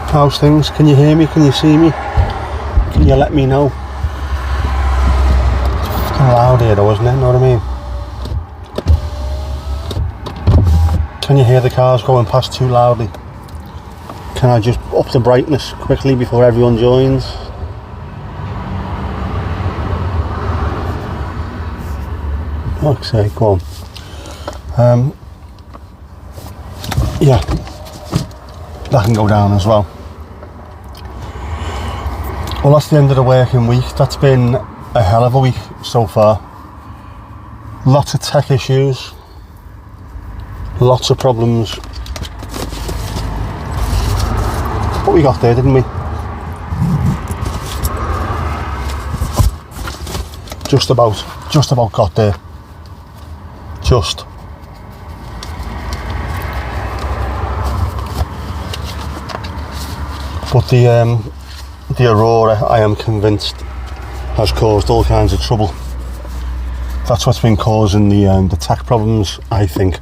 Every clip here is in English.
How's things? Can you hear me? Can you see me? Can you let me know? It's fucking loud here though, isn't it? Know what I mean? Can you hear the cars going past too loudly? Can I just up the brightness quickly before everyone joins? Fuck's sake, go on. Yeah, that can go down as well. Well, that's the end of the working week. That's been a hell of a week so far. Lots of tech issues, lots of problems. But we got there, didn't we? Just about got there. Just. But the Aurora, I am convinced, has caused all kinds of trouble. That's what's been causing the tech problems, I think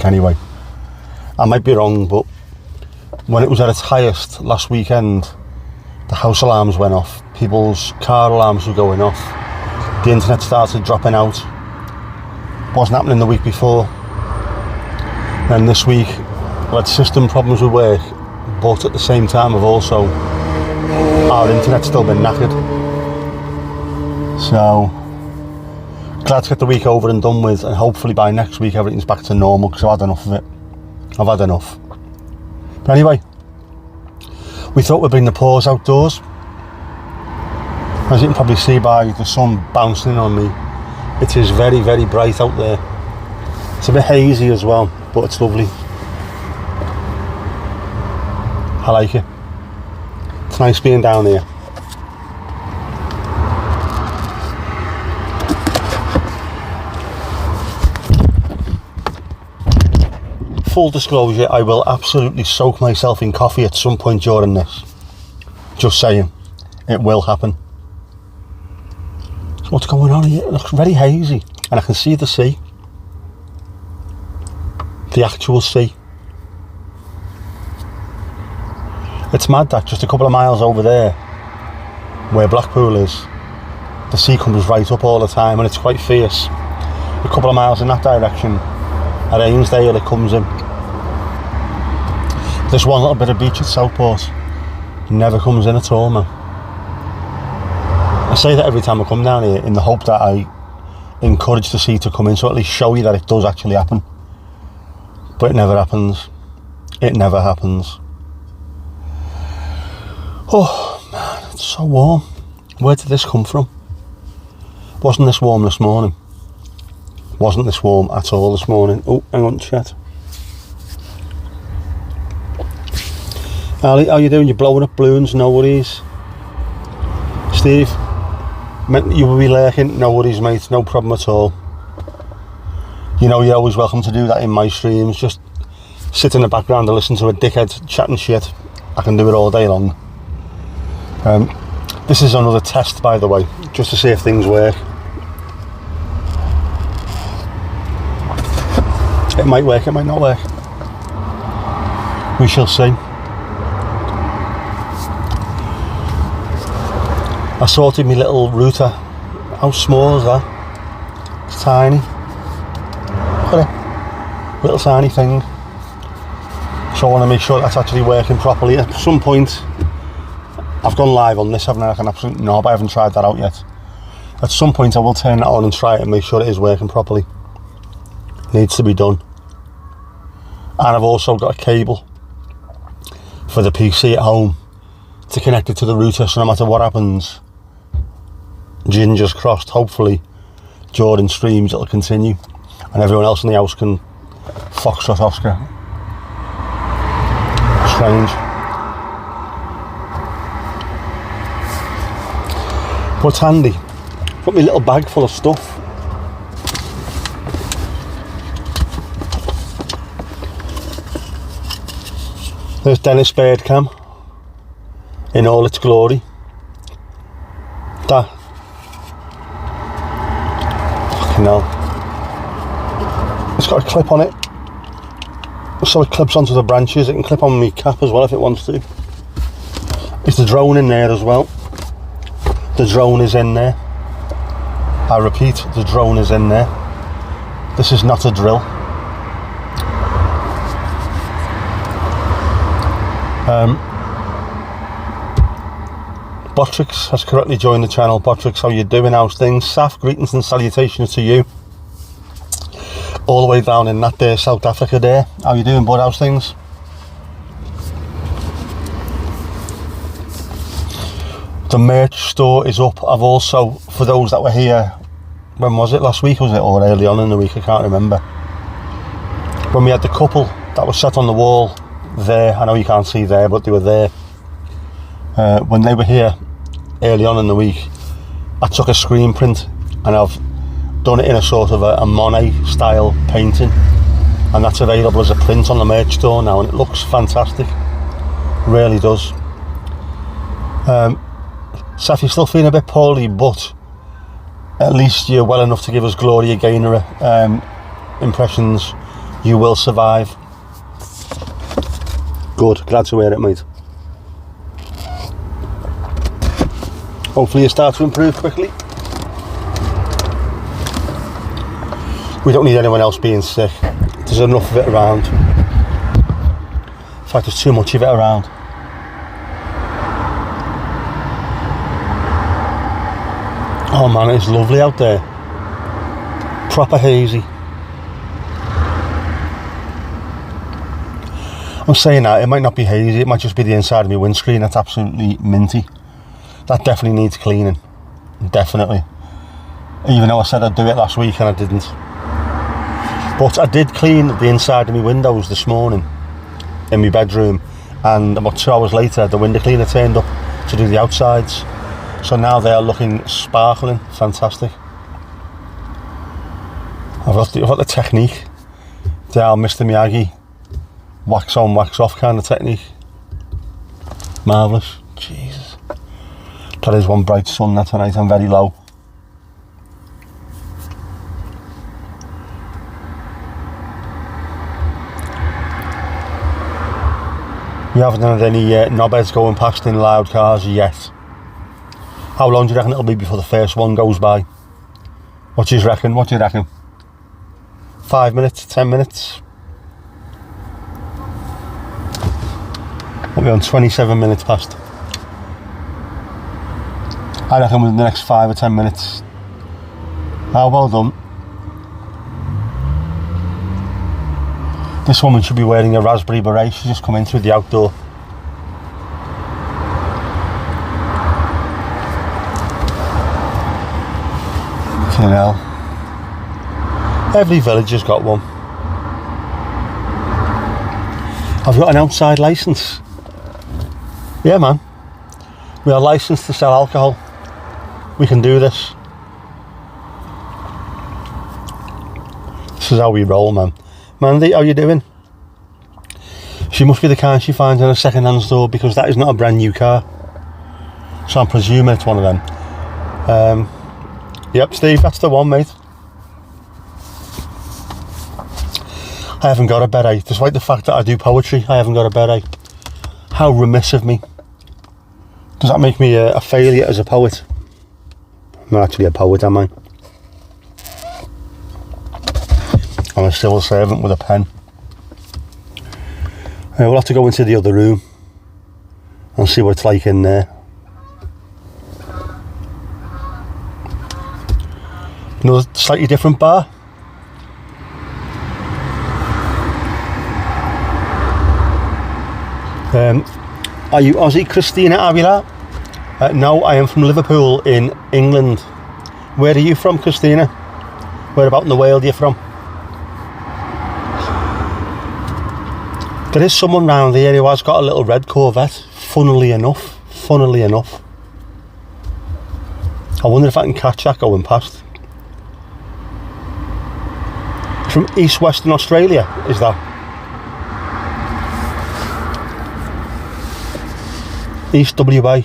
anyway. I might be wrong, but when it was at its highest last weekend, the house alarms went off, people's car alarms were going off, the internet started dropping out. Wasn't happening the week before. And this week, we had system problems with work, but at the same time our internet's still been knackered. So, glad to get the week over and done with, and hopefully by next week everything's back to normal, because I've had enough of it. I've had enough. But anyway, we thought we'd bring the paws outdoors. As you can probably see by the sun bouncing on me, it is very, very bright out there. It's a bit hazy as well, but it's lovely. I like it. It's nice being down here. Full disclosure, I will absolutely soak myself in coffee at some point during this. Just saying, it will happen. So what's going on here? It looks very hazy, and I can see the sea. The actual sea. It's mad that just a couple of miles over there, where Blackpool is, the sea comes right up all the time, and it's quite fierce. A couple of miles in that direction, at Ainsdale, it comes in. There's one little bit of beach at Southport, never comes in at all, man. I say that every time I come down here in the hope that I encourage the sea to come in, so at least show you that it does actually happen. But it never happens. It never happens. Oh man, it's so warm. Where did this come from? Wasn't this warm this morning? Wasn't this warm at all this morning? Oh, hang on, chat. Ali, how you doing? You're blowing up balloons, no worries. Steve, you will be lurking, no worries mate, no problem at all. You know you're always welcome to do that in my streams. Just sit in the background and listen to a dickhead chatting shit. I can do it all day long. This is another test, by the way, just to see if things work. It might work, it might not work. We shall see. I sorted my little router. How small is that? It's tiny. Look at it. Little tiny thing. So I want to make sure that's actually working properly. At some point, I've gone live on this, haven't I? Like an absolute knob. I haven't tried that out yet. At some point I will turn that on and try it and make sure it is working properly. Needs to be done. And I've also got a cable for the PC at home to connect it to the router, so no matter what happens, gingers crossed, hopefully during streams it'll continue and everyone else in the house can Foxtrot Oscar. Strange. But it's handy. Put my little bag full of stuff. There's Dennis Birdcam in all its glory. That. Fucking hell. It's got a clip on it, so it clips onto the branches. It can clip on my cap as well if it wants to. Is the drone in there as well? The drone is in there. I repeat, the drone is in there. This is not a drill. Botrix has correctly joined the channel. Botrix, how you doing? How's things? Saf, greetings and salutations to you. All the way down in that there South Africa there. How you doing, bud? How's things? The merch store is up. I've also, for those that were here, when was it, last week was it, or early on in the week, I can't remember, when we had the couple that was set on the wall there, I know you can't see there, but they were there, when they were here early on in the week, I took a screen print and I've done it in a sort of a Monet style painting, and that's available as a print on the merch store now, and it looks fantastic, really does. Saf, you're still feeling a bit poorly, but at least you're well enough to give us Gloria Gaynor impressions. You will survive. Good, glad to hear it, mate. Hopefully you start to improve quickly. We don't need anyone else being sick. There's enough of it around. In fact, there's too much of it around. Oh man, it's lovely out there. Proper hazy. I'm saying that, it might not be hazy, it might just be the inside of my windscreen that's absolutely minty. That definitely needs cleaning. Definitely. Even though I said I'd do it last week and I didn't. But I did clean the inside of my windows this morning in my bedroom, and about 2 hours later the window cleaner turned up to do the outsides. So now they are looking sparkling, fantastic. I've got the technique, the old Mr. Miyagi, wax on, wax off kind of technique. Marvellous, Jesus. That is one bright sun there tonight, I'm very low. We haven't had any knobheads going past in loud cars yet. How long do you reckon it'll be before the first one goes by? What do you reckon? 5 minutes, 10 minutes? We're on 27 minutes past. I reckon within the next 5 or 10 minutes. Oh, well done. This woman should be wearing a raspberry beret. She's just come in through the outdoor. You know, every village has got one. I've got an outside licence. Yeah, man. We are licensed to sell alcohol. We can do this. This is how we roll, man. Mandy, how you doing? She must be the kind she finds in a second-hand store, because that is not a brand new car. So I'm presuming it's one of them. Yep, Steve, that's the one, mate. I haven't got a beret, despite the fact that I do poetry. I haven't got a beret. How remiss of me. Does that make me a failure as a poet? I'm not actually a poet, am I? I'm a civil servant with a pen. We'll have to go into the other room and see what it's like in there. Another slightly different bar. Are you Aussie, Christina Avila? No, I am from Liverpool in England. Where are you from, Christina? Where about in the world are you from? There is someone round here who has got a little red Corvette, funnily enough. I wonder if I can catch that going past. From East Western Australia, is that? East WA.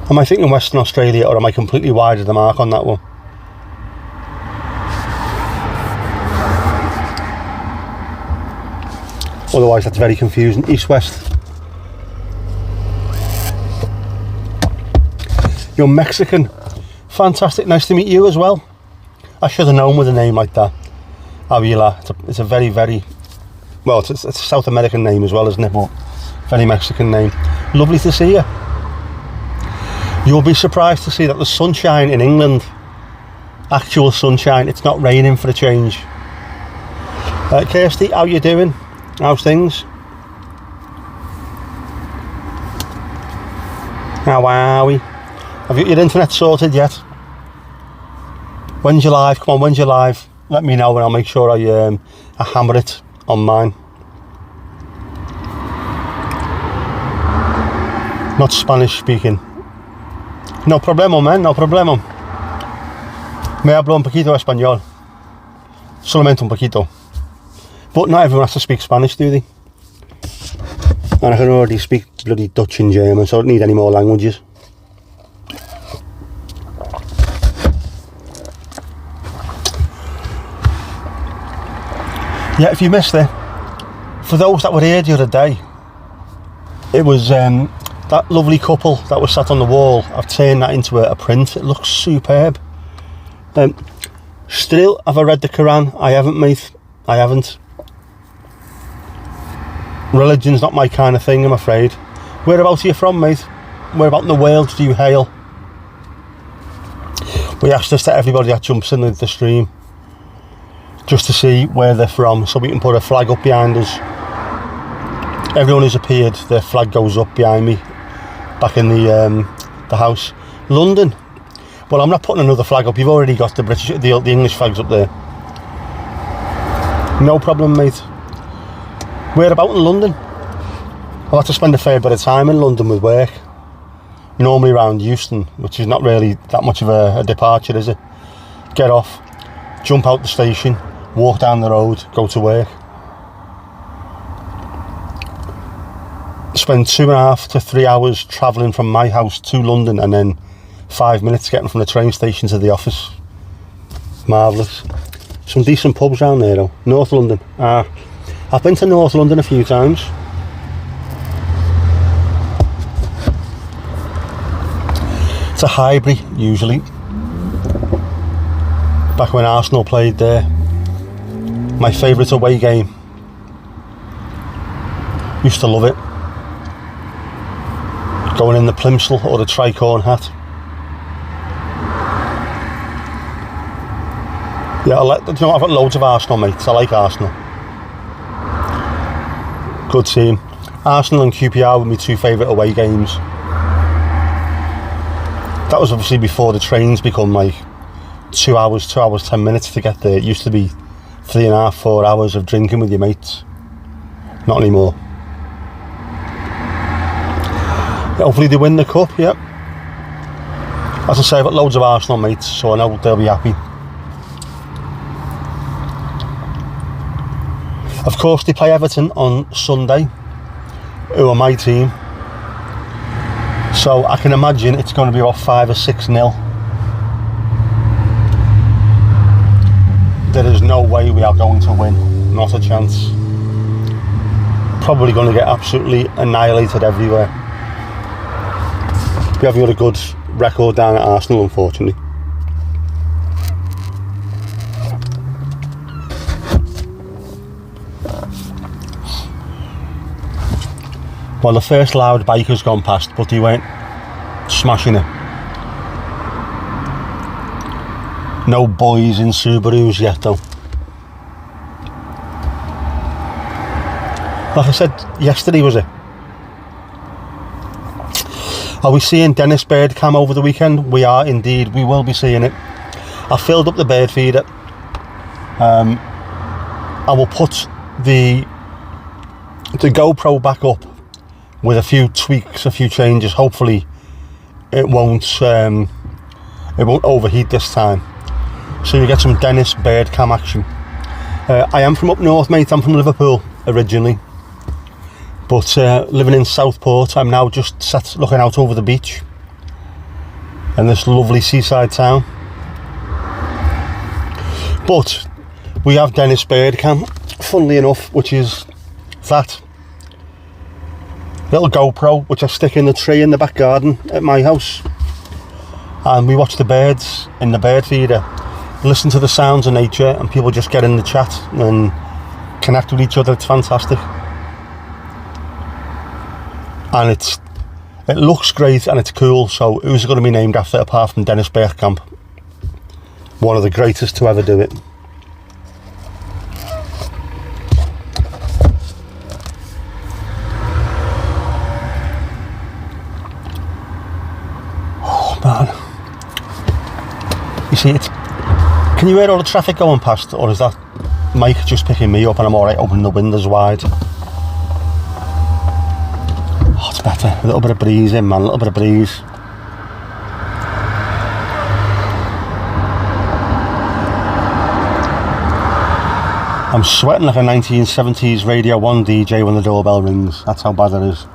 Am I thinking Western Australia, or am I completely wide of the mark on that one? Otherwise that's very confusing. East West. You're Mexican. Fantastic, nice to meet you as well. I should have known with a name like that. Avila, it's a very, very, well, it's a South American name as well, isn't it? But very Mexican name. Lovely to see you. You'll be surprised to see that the sunshine in England, actual sunshine, it's not raining for a change. Kirsty, how you doing? How's things? How are we? Have you got your internet sorted yet? When's your live? Come on, when's your live? Let me know and I'll make sure I hammer it on mine. Not Spanish speaking. No problemo, man, no problemo. Me hablo un poquito español. Solamente un poquito. But not everyone has to speak Spanish, do they? And I can already speak bloody Dutch and German, so I don't need any more languages. Yeah, if you missed it, for those that were here the other day, it was that lovely couple that was sat on the wall. I've turned that into a print. It looks superb. Still, have I read the Quran? I haven't, mate. I haven't. Religion's not my kind of thing, I'm afraid. Whereabouts are you from, mate? Whereabout in the world do you hail? We asked this to everybody that jumps in the stream, just to see where they're from, so we can put a flag up behind us. Everyone who's appeared, their flag goes up behind me, back in the house. London. Well, I'm not putting another flag up. You've already got the English flags up there. No problem, mate. Whereabout in London? I've had to spend a fair bit of time in London with work. Normally around Euston, which is not really that much of a departure, is it? Get off, jump out the station, walk down the road, go to work. Spend 2.5 to 3 hours travelling from my house to London and then 5 minutes getting from the train station to the office. Marvellous. Some decent pubs around there though. North London. I've been to North London a few times. It's a Highbury usually. Back when Arsenal played there. My favourite away game. Used to love it. Going in the plimsoll or the tricorn hat. Yeah, I've got loads of Arsenal mates. I like Arsenal. Good team. Arsenal and QPR were my two favourite away games. That was obviously before the trains become like 2 hours 10 minutes to get there. It used to be 3.5, 4 hours of drinking with your mates. Not anymore. Hopefully they win the cup, yep. As I say, I've got loads of Arsenal mates, so I know they'll be happy. Of course, they play Everton on Sunday, who are my team. So I can imagine it's going to be about 5 or 6-0. There is no way we are going to win, not a chance. Probably going to get absolutely annihilated everywhere. We haven't got a good record down at Arsenal, unfortunately. Well, the first loud biker's gone past, but he weren't smashing it. No boys in Subarus yet, though. Like I said yesterday, was it? Are we seeing Dennis bird cam over the weekend? We are indeed. We will be seeing it. I filled up the bird feeder. I will put the GoPro back up with a few tweaks, a few changes. Hopefully it won't overheat this time. So you get some Dennis bird cam action. I am from up north, mate. I'm from Liverpool originally. But living in Southport, I'm now just sat looking out over the beach and this lovely seaside town. But we have Dennis bird cam, funnily enough, which is that little GoPro which I stick in the tree in the back garden at my house. and we watch the birds in the bird feeder, listen to the sounds of nature, and people just get in the chat and connect with each other. It's fantastic, and it looks great and it's cool. So who's it going to be named after apart from Dennis Bergkamp, one of the greatest to ever do it. Oh man, you see it. Can you hear all the traffic going past, or is that Mike just picking me up and I'm alright opening the windows wide? Oh, it's better. A little bit of breeze in, man, a little bit of breeze. I'm sweating like a 1970s Radio 1 DJ when the doorbell rings. That's how bad it is.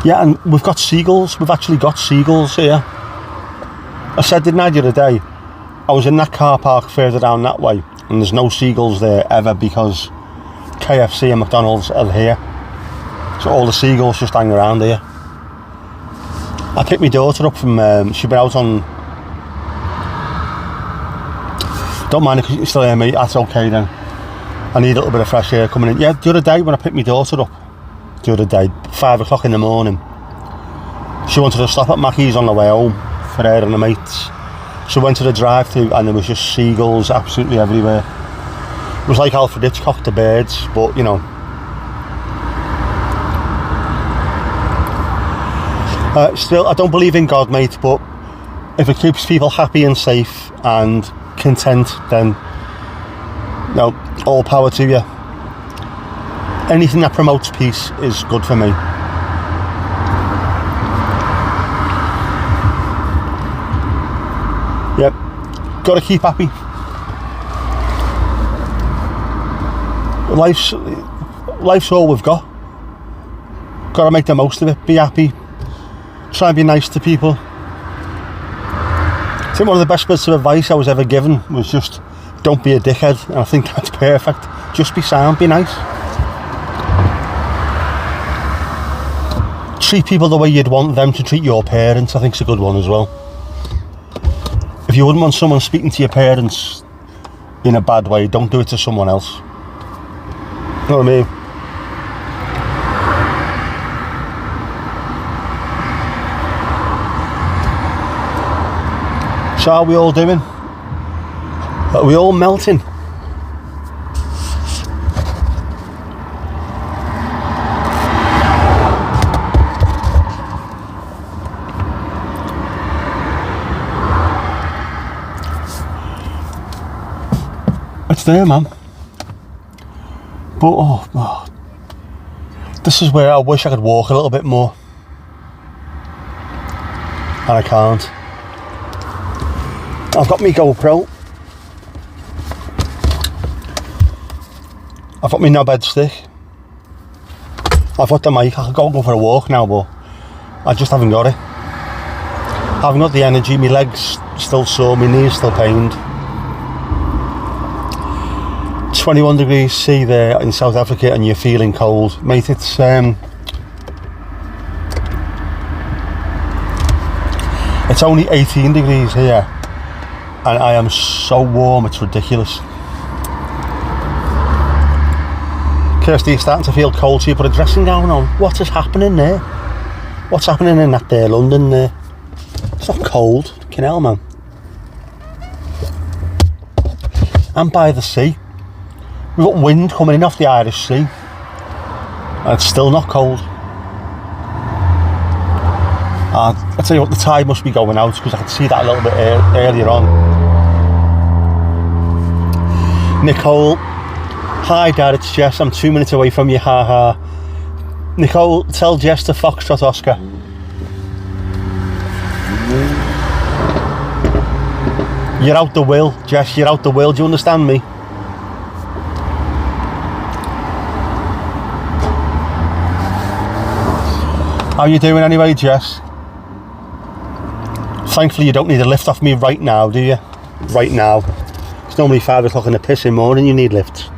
Yeah, and we've got seagulls. We've actually got seagulls here. I said, didn't I, the other day, I was in that car park further down that way, and there's no seagulls there ever because KFC and McDonald's are here. So all the seagulls just hang around here. I picked my daughter up from, she'd been out on... Don't mind if you still hear me, that's okay then. I need a little bit of fresh air coming in. Yeah, the other day when I picked my daughter up, the other day, 5 o'clock in the morning, she wanted to stop at Mackey's on the way home for her and her mates. So we went to the drive-thru and there was just seagulls absolutely everywhere. It was like Alfred Hitchcock, the birds, but you know. Still, I don't believe in God, mate, but if it keeps people happy and safe and content, then you know, all power to you. Anything that promotes peace is good for me. Yep, got to keep happy. Life's all we've got. Got to make the most of it. Be happy. Try and be nice to people. I think one of the best bits of advice I was ever given was just don't be a dickhead, and I think that's perfect. Just be sound, be nice. Treat people the way you'd want them to treat your parents, I think it's a good one as well. If you wouldn't want someone speaking to your parents in a bad way, don't do it to someone else. You know what I mean? So how are we all doing? Are we all melting? It's there, man. But oh, this is where I wish I could walk a little bit more, and I can't. I've got my GoPro. I've got my knobhead stick. I've got the mic. I could go for a walk now, but I just haven't got it. I haven't got the energy. My legs still sore. My knees still pained. 21 degrees C there in South Africa and you're feeling cold, mate. It's only 18 degrees here and I am so warm, it's ridiculous. Kirsty, you're starting to feel cold, so you put a dressing gown on. What is happening there? What's happening in that there London there? It's not cold, fucking hell, man. I'm by the sea. We've got wind coming in off the Irish Sea and it's still not cold. I'll tell you what, the tide must be going out because I could see that a little bit earlier on. Nicole, hi Dad, it's Jess, I'm 2 minutes away from you, haha. Nicole, tell Jess to Foxtrot Oscar. You're out the will, Jess, you're out the will, do you understand me? How you doing anyway, Jess? Thankfully you don't need a lift off me right now, do you? Right now. It's normally 5 o'clock in the pissing morning you need lifts.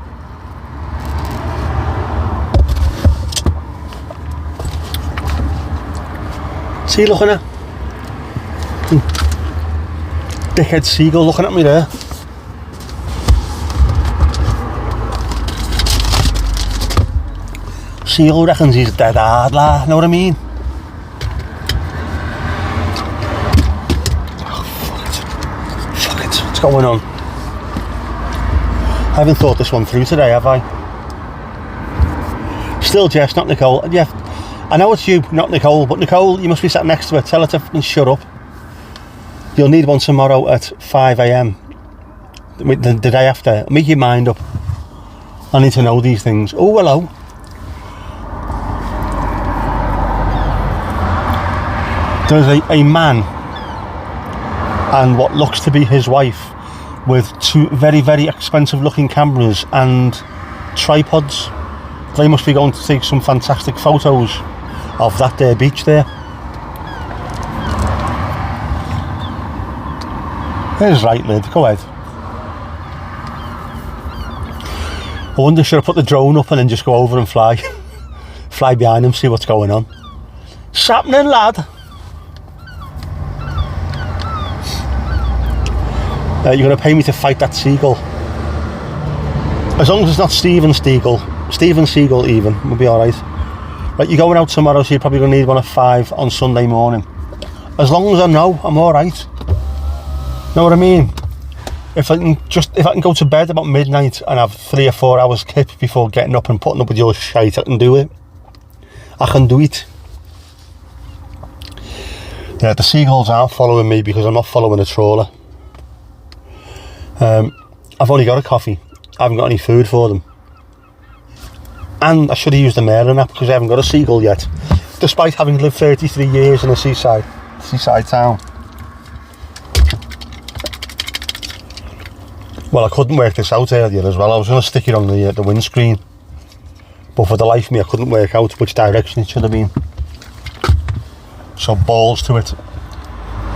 See you looking at? Dickhead seagull looking at me there. Seagull reckons he's dead hard, lah, know what I mean? Oh, fuck it, what's going on? I haven't thought this one through today, have I? Still Jess, not Nicole. Yeah, I know it's you, not Nicole, but Nicole, you must be sat next to her. Tell her to fucking shut up. You'll need one tomorrow at 5 AM. The day after. Make your mind up. I need to know these things. Oh, hello. There's a man and what looks to be his wife with two very, very expensive looking cameras and tripods. They must be going to take some fantastic photos of that there beach there. There's right, lid, go ahead. I wonder, should I put the drone up and then just go over and fly? Fly behind him, see what's going on. Sapnin, lad. You're going to pay me to fight that seagull. As long as it's not Steven Seagull even, we'll be alright. Right, you're going out tomorrow, so you're probably going to need one at 5 on Sunday morning. As long as I know, I'm alright. Know what I mean? If I can go to bed about midnight and have 3 or 4 hours kip before getting up and putting up with your shite, I can do it. I can do it. Yeah, the seagulls aren't following me because I'm not following a trawler. I've only got a coffee. I haven't got any food for them. And I should have used the mailing app because I haven't got a seagull yet. Despite having lived 33 years in a seaside town. Well, I couldn't work this out earlier as well. I was going to stick it on the windscreen. But for the life of me, I couldn't work out which direction it should have been. So balls to it.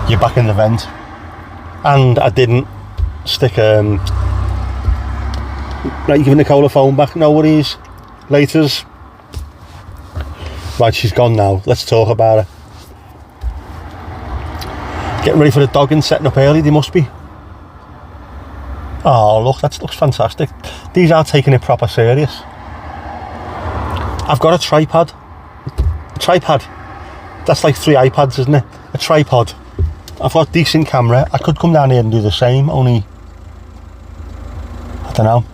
You're back in the vent. And I didn't stick right, you're giving Nicole a phone back. No worries. Laters. Right, she's gone now. Let's talk about her. Getting ready for the dog and setting up early, they must be. Oh look, that looks fantastic. These are taking it proper serious. I've got a tripod. That's like 3 iPads, isn't it? A tripod. I've got a decent camera. I could come down here and do the same, only I don't know.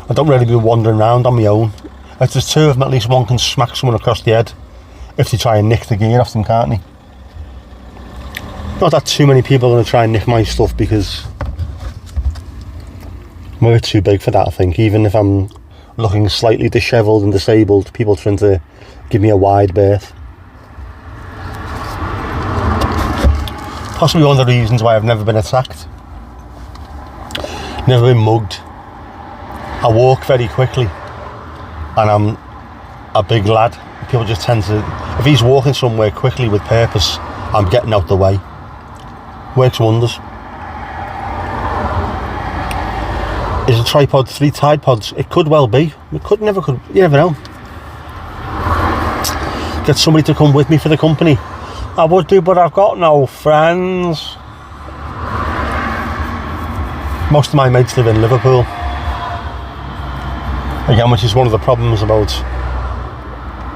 I don't really be wandering around on my own. If there's 2 of them, at least one can smack someone across the head if they try and nick the gear off them, can't they? Not that too many people are going to try and nick my stuff because I'm a bit too big for that, I think. Even if I'm looking slightly dishevelled and disabled, people trying to give me a wide berth. Possibly one of the reasons why I've never been attacked. Never been mugged. I walk very quickly and I'm a big lad. People just tend to, if he's walking somewhere quickly with purpose, I'm getting out the way. Works wonders. Is a tripod 3 Tide Pods? It could well be. It could, you never know. Get somebody to come with me for the company. I would do, but I've got no friends. Most of my mates live in Liverpool. Again, which is one of the problems about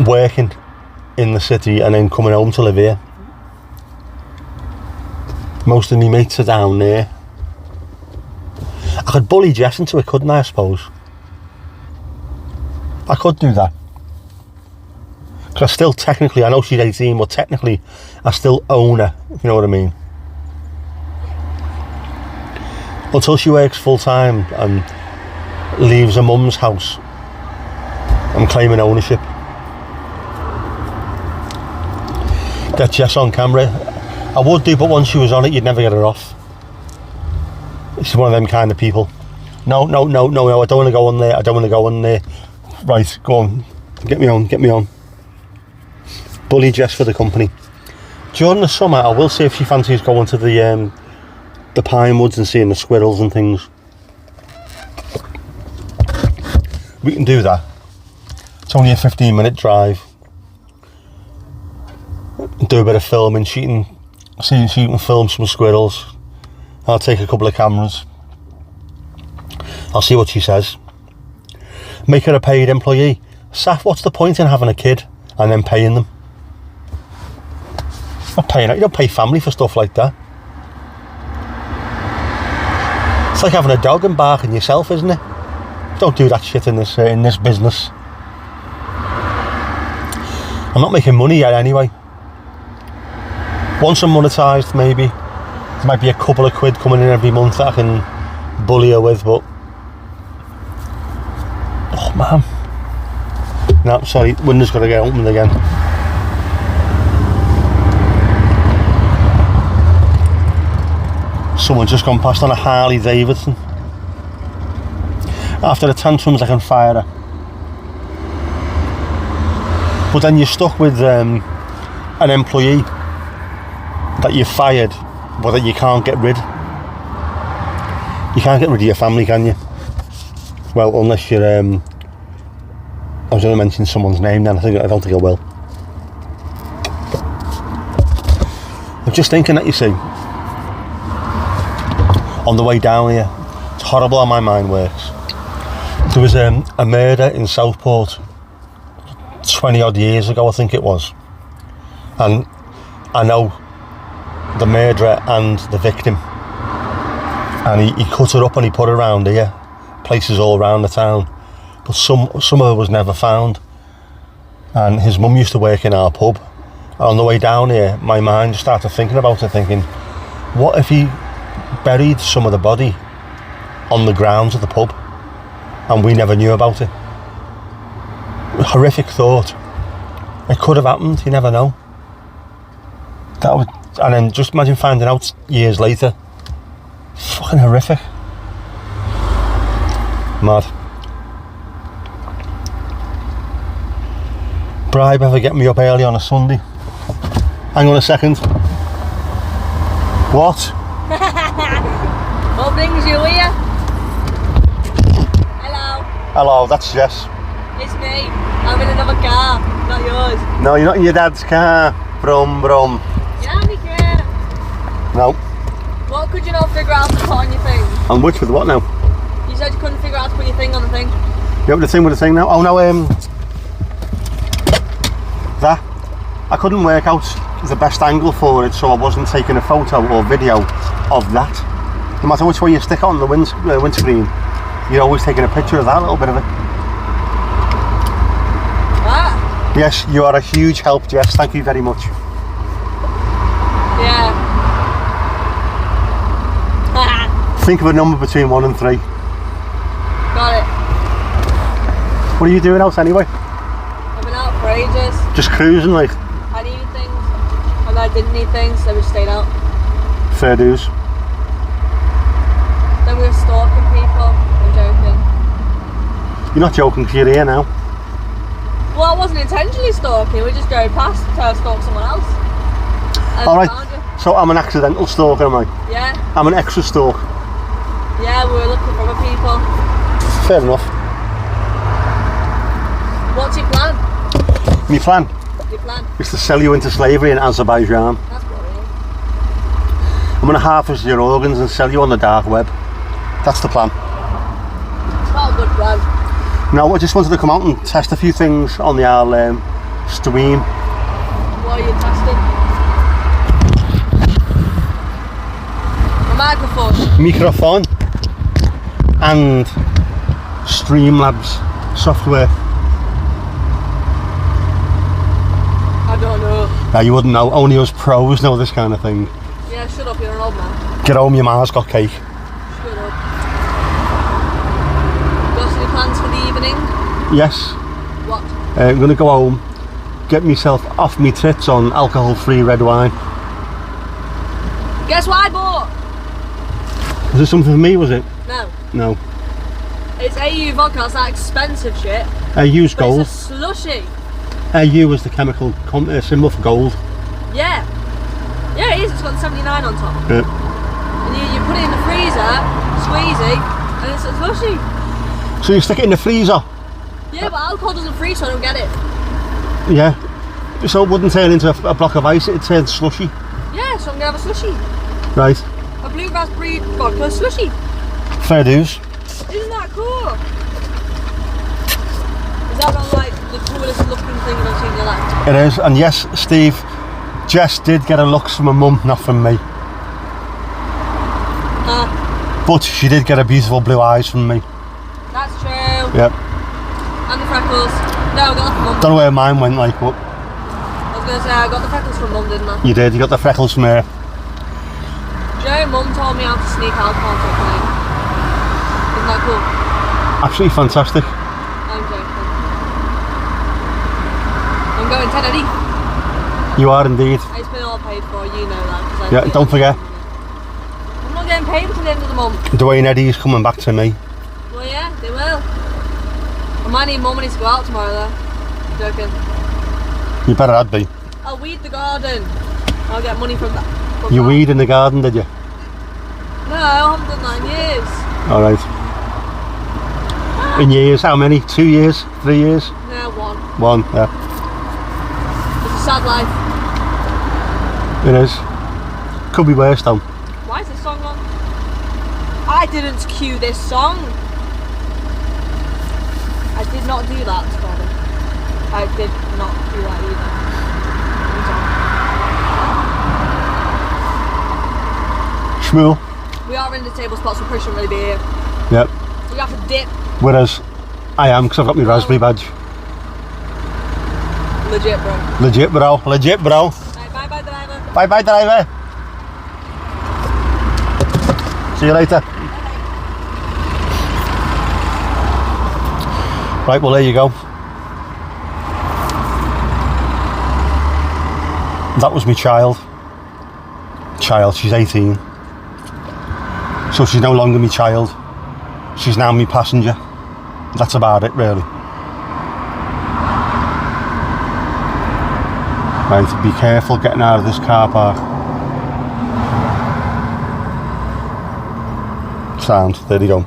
working in the city and then coming home to live here. Most of my mates are down there. I could bully Jess into it, couldn't I suppose? I could do that. Because I still technically, I know she's 18, but technically I still own her, if you know what I mean. Until she works full time and leaves her mum's house, I'm claiming ownership. Get Jess on camera. I would do, but once she was on it, you'd never get her off. She's one of them kind of people. No, I don't want to go on there. Right, go on. Get me on. Bully Jess for the company. During the summer, I will see if she fancies going to the pine woods and seeing the squirrels and things. We can do that. It's only a 15-minute drive. Do a bit of filming. She can See if you can film some squirrels. I'll take a couple of cameras. I'll see what she says. Make her a paid employee. Saf, what's the point in having a kid and then paying them? Not paying. You don't pay family for stuff like that. It's like having a dog and barking yourself, isn't it? Don't do that shit in this business. I'm not making money yet anyway. Once I'm monetised, maybe there might be a couple of quid coming in every month that I can bully her with, but oh man, no, sorry, window's got to get opened again. Someone's just gone past on a Harley Davidson. After the tantrums, I can fire her. But then you're stuck with an employee that you've fired, but that you can't get rid. You can't get rid of your family, can you? Well, unless you're. I was going to mention someone's name then. I don't think I will. I'm just thinking that, you see, on the way down here, it's horrible how my mind works. There was a murder in Southport 20 odd years ago, I think it was, and I know the murderer and the victim, and he cut her up and he put her around here, places all around the town, but some of her was never found. And his mum used to work in our pub, and on the way down here my mind just started thinking about it, thinking, what if he buried some of the body on the grounds of the pub and we never knew about it? Horrific thought. It could have happened, you never know. And then just imagine finding out years later. Fucking horrific. Mad. Bribe ever get me up early on a Sunday? Hang on a second. What? What brings you here? Hello. Hello, that's Jess. It's me. I'm in another car, not yours. No, you're not in your dad's car. Brum, brum. Yeah, me car. No. What could you not figure out to put on your thing? On which with what now? You said you couldn't figure out to put your thing on the thing. You have the thing with the thing now? Oh no, that. I couldn't work out the best angle for it, so I wasn't taking a photo or video of that. No matter which way you stick it on the windscreen, you're always taking a picture of that little bit of it. What? Yes, you are a huge help, Jess. Thank you very much. Yeah. Think of a number between 1 and 3. Got it. What are you doing out anyway? I've been out for ages. Just cruising, like? I needed things, and I didn't need things, so we stayed out. Fair dues. Then we were stalking people. I'm joking. You're not joking because you're here now. Well, I wasn't intentionally stalking, we just drove past to stalk someone else. Alright, so I'm an accidental stalker, am I? Yeah. I'm an extra stalk. Yeah, we were looking for other people. Fair enough. What's your plan? My plan Your plan? is to sell you into slavery in Azerbaijan. That's worrying. I'm going to harvest your organs and sell you on the dark web. That's the plan. It's not a good plan. Now, I just wanted to come out and test a few things on the stream. What are you testing? A microphone. Microphone and Streamlabs software. I don't know. Now, you wouldn't know, only us pros know this kind of thing. Yeah, shut up, you're an old man. Get home, your ma's got cake. Shut up. Got any plans for the evening? Yes. What? I'm going to go home, get myself off me tits on alcohol-free red wine. Guess what I bought? Was it something for me, was it? No. No. It's AU vodka, it's that expensive shit. AU's But gold. it's a slushy. AU is the chemical symbol for gold. Yeah. Yeah, it is. It's got 79 on top. Yeah. And you put it in the freezer, squeezy, and it's a slushy. So you stick it in the freezer? Yeah, but alcohol doesn't freeze, so I don't get it. Yeah. So it wouldn't turn into a block of ice, it'd turn slushy. Yeah, Yeah, so I'm gonna have a slushy. Right. A blue raspberry vodka slushy. Fair dues. Isn't that cool? Is that not like the coolest looking thing I've seen in your life? It is, and yes, Steve, Jess did get her looks from her mum, not from me. But she did get her beautiful blue eyes from me. That's true. Yep. And the freckles. No, I got that from mum. Don't know where mine went, like, but... I was going to say, I got the freckles from mum, didn't I? You did, you got the freckles from her. Joe, mum told me how to sneak alcohol to a plane. Isn't that cool? Absolutely fantastic. I'm joking. I'm going Tenerife. You are indeed. It's been all paid for, you know that. Yeah, don't forget. I'm not getting paid until the end of the month. Dwayne Eddie's coming back to me. Well, yeah, they will. I might need more money to go out tomorrow, though. Joking. You better had be. I'll weed the garden. I'll get money from that. You weed in the garden, did you? No, I haven't done that in years. Alright. In years, how many? 2 years? 3 years? No, one. 1, yeah. It's a sad life. It is. Could be worse though. Why is this song on? I didn't cue this song. I did not do that, Gordon. I did not do that either. Shmuel. We are in the table spots, we shouldn't really be here. Yep. You have to dip. Whereas I am, because I've got my raspberry badge. Legit, bro. Legit, bro. Legit, bro. Right, bye bye, driver. Bye bye, driver. See you later. Right, well, there you go. That was my child. She's 18. So she's no longer my child. She's now my passenger. That's about it, really. Right, be careful getting out of this car park. Sound, there you go.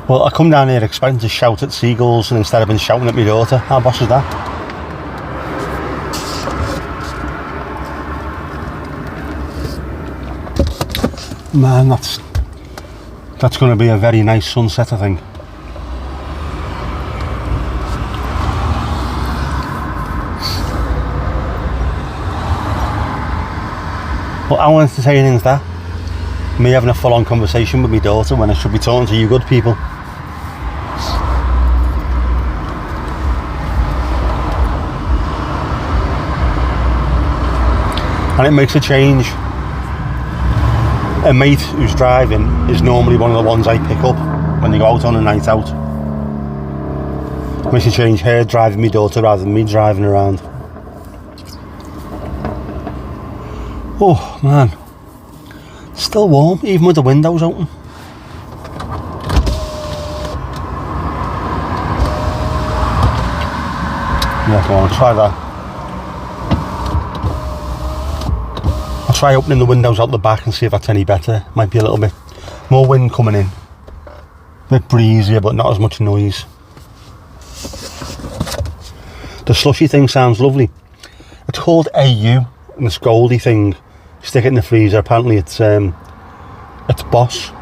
Well, I come down here expecting to shout at seagulls, and instead I've been shouting at my daughter. How boss is that? Man, that's going to be a very nice sunset, I think. Well, how entertaining is that? Me having a full-on conversation with my daughter when I should be talking to you good people. And it makes a change. A mate who's driving is normally one of the ones I pick up when they go out on a night out. It makes a change, her driving my daughter rather than me driving around. Oh man, still warm even with the windows open. Yeah, come on, try that. I'll try opening the windows out the back and see if that's any better. Might be a little bit more wind coming in. A bit breezier, but not as much noise. The slushy thing sounds lovely. It's called AU, and this goldy thing. Stick it in the freezer. Apparently it's Boss.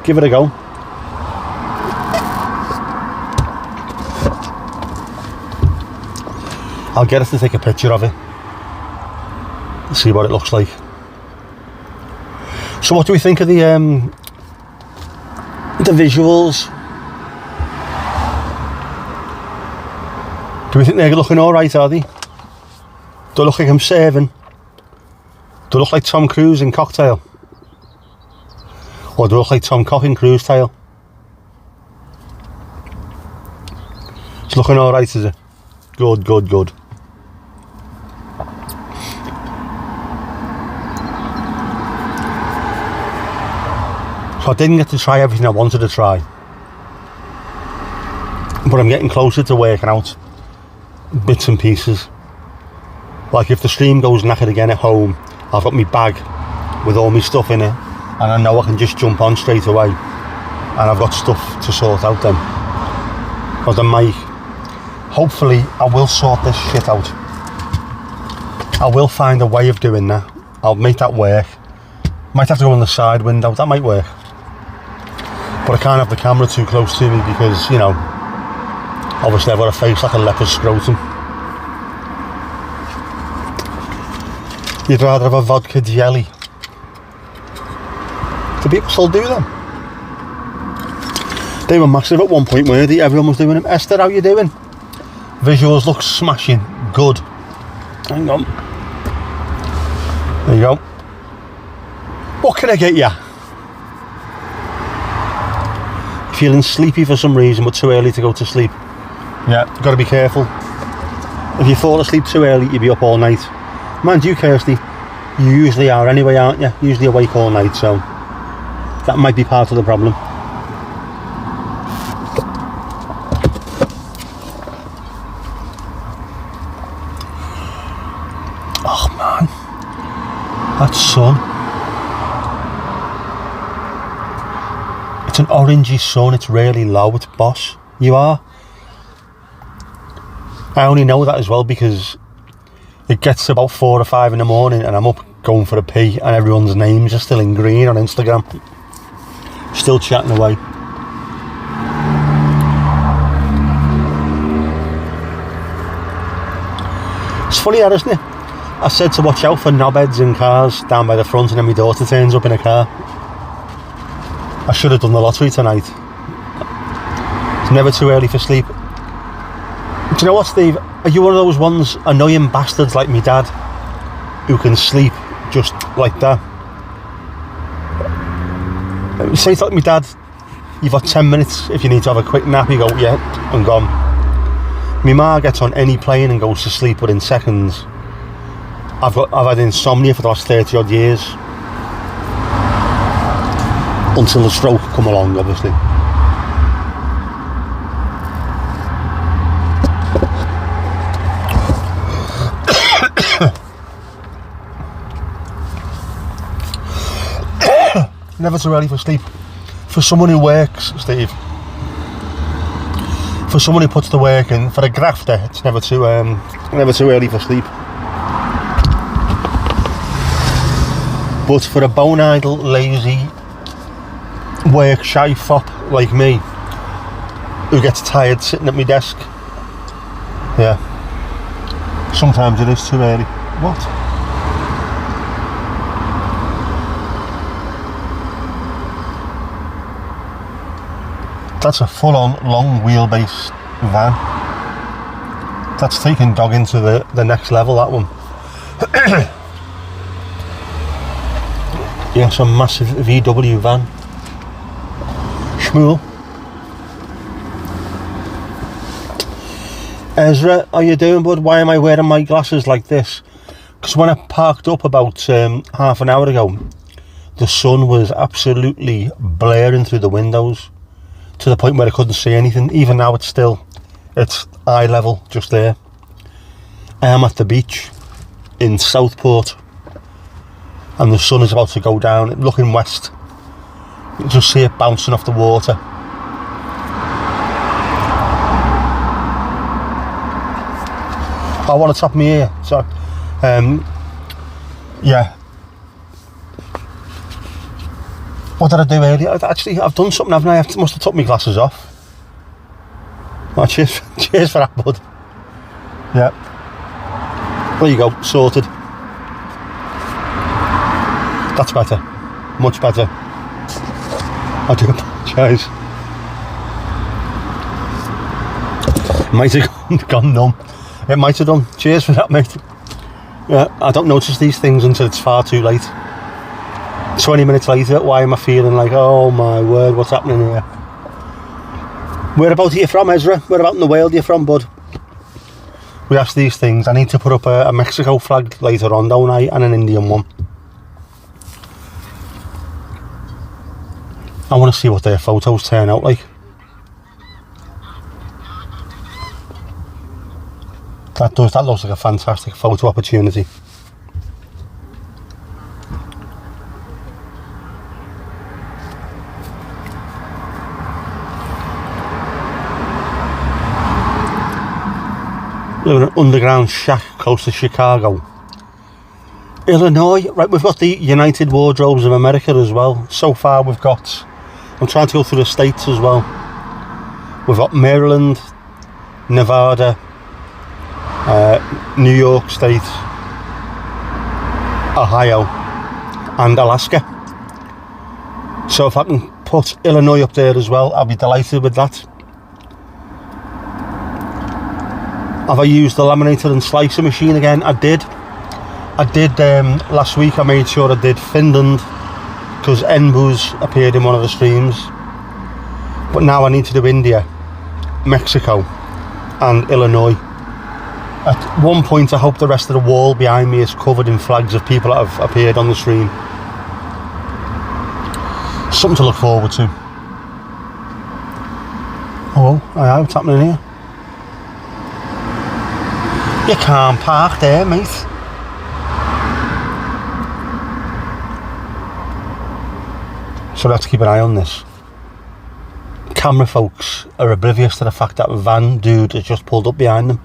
Give it a go. I'll get us to take a picture of it. See what it looks like. So what do we think of the visuals? Do we think they're looking alright, are they? Do I look like I'm serving? Do I look like Tom Cruise in Cocktail? Or do I look like Tom Cock in Cruise Tail? It's looking alright, is it? Good, good, good. So I didn't get to try everything I wanted to try. But I'm getting closer to working out bits and pieces. Like if the stream goes knackered again at home, I've got my bag with all my stuff in it, and I know I can just jump on straight away, and I've got stuff to sort out then. Because the mic hopefully I will sort this shit out. I will find a way of doing that. I'll make that work. Might have to go on the side window, that might work. But I can't have the camera too close to me because, you know, obviously I've got a face like a leopard's scrotum. You'd rather have a vodka jelly. Do people still do them? They were massive at one point, weren't they? Everyone was doing them. Esther, how you doing? Visuals look smashing. Good. Hang on. There you go. What can I get you? Feeling sleepy for some reason, but too early to go to sleep. Yeah, got to be careful. If you fall asleep too early, you'll be up all night. Mind you, Kirsty, you usually are anyway, aren't you? Usually awake all night, so that might be part of the problem. Oh man, that sun. It's an orangey sun, it's really low, it's boss. You are. I only know that as well because it gets to about 4 or 5 in the morning and I'm up going for a pee and everyone's names are still in green on Instagram. Still chatting away. It's funny that, isn't it? I said to watch out for knobheads in cars down by the front and then my daughter turns up in a car. I should have done the lottery tonight. It's never too early for sleep. Do you know what, Steve? Are you one of those ones annoying bastards like me dad who can sleep just like that? Say it's like me dad, you've got 10 minutes if you need to have a quick nap, you go, yeah, I'm gone. My ma gets on any plane and goes to sleep within seconds. I've had insomnia for the last 30 odd years. Until the stroke come along, obviously. Never too early for sleep. For someone who works, Steve. For someone who puts the work in, for a grafter, it's never too early for sleep. But for a bone idle, lazy, work shy fop like me, who gets tired sitting at my desk, yeah, sometimes it is too early. What? That's a full-on long wheelbase van. That's taking dog into the next level, that one. Yeah, it's a massive VW van. Shmuel. Ezra, how you doing, bud? Why am I wearing my glasses like this? Because when I parked up about half an hour ago, the sun was absolutely blaring through the windows to the point where I couldn't see anything. Even now it's eye level just there. I am at the beach in Southport and the sun is about to go down, looking west. You can just see it bouncing off the water. I want to top my ear, so yeah. What did I do earlier? I've done something, haven't I? I must have took my glasses off. Oh, cheers for that, bud. Yeah. There you go, sorted. That's better. Much better. I do apologise. Might have gone numb. It might have done. Cheers for that, mate. Yeah, I don't notice these things until it's far too late. 20 minutes later, why am I feeling like, oh my word, what's happening here? Whereabouts are you from, Ezra? Whereabouts in the world are you from, bud? We ask these things. I need to put up a Mexico flag later on, don't I? And an Indian one. I want to see what their photos turn out like. That looks like a fantastic photo opportunity. live in an underground shack close to Chicago. Illinois, right, we've got the United Wardrobes of America as well. So far we've got, I'm trying to go through the states as well. We've got Maryland, Nevada, New York State, Ohio and Alaska. So if I can put Illinois up there as well, I'll be delighted with that. Have I used the laminator and slicer machine again? I did last week. I made sure I did Finland because Enbus appeared in one of the streams, but now I need to do India, Mexico and Illinois. At one point I hope the rest of the wall behind me is covered in flags of people that have appeared on the stream. Something to look forward to. Oh, aye, what's happening here? You can't park there, mate. So let's keep an eye on this. Camera folks are oblivious to the fact that van dude has just pulled up behind them.